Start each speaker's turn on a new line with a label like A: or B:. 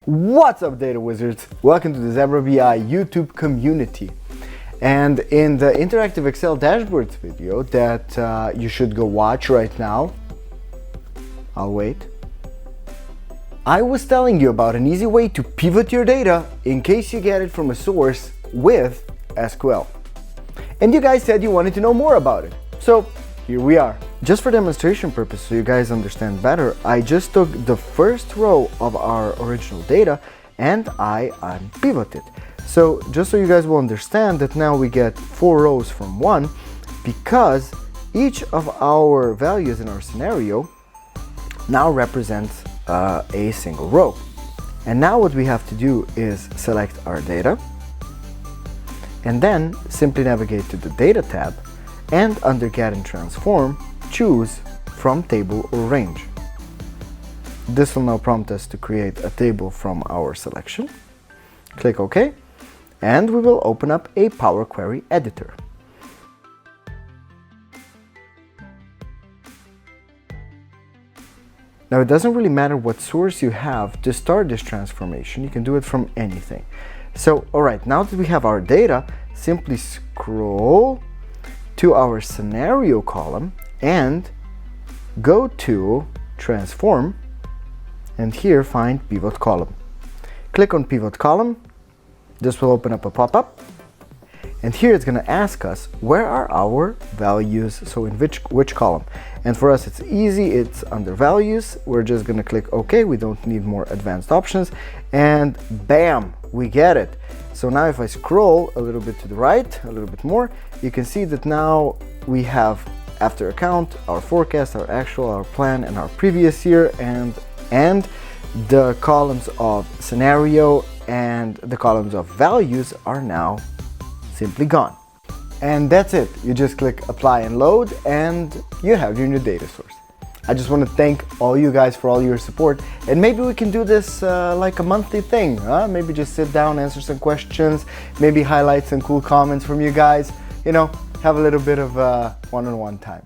A: What's up, data wizards? Welcome to the Zebra BI YouTube community. And in the interactive Excel dashboards video that you should go watch right now, I'll wait. I was telling you about an easy way to pivot your data in case you get it from a source with SQL. And you guys said you wanted to know more about it. So here we are. Just for demonstration purposes, so you guys understand better, I just took the first row of our original data and I unpivoted. So just so you guys will understand that now we get 4 rows from 1 because each of our values in our scenario now represents a single row. And now what we have to do is select our data and then simply navigate to the Data tab and under Get and Transform, choose from table or range. This will now prompt us to create a table from our selection. Click OK, and we will open up a Power Query editor. Now it doesn't really matter what source you have to start this transformation, you can do it from anything. So alright, now that we have our data, simply scroll to our scenario column and go to Transform, and here find Pivot Column. Click on Pivot Column, this will open up a pop-up, and here it's going to ask us where are our values, so in which column. And for us it's easy, it's under Values. We're just going to click OK, we don't need more advanced options, and bam, we get it. So now if I scroll a little bit to the right, a little bit more, you can see that now we have after account, our forecast, our actual, our plan, and our previous year, and the columns of scenario and the columns of values are now simply gone. And that's it. You just click apply and load and you have your new data source. I just want to thank all you guys for all your support, and maybe we can do this like a monthly thing, huh? Maybe just sit down, answer some questions, maybe highlight some cool comments from you guys, you know, have a little bit of one-on-one time.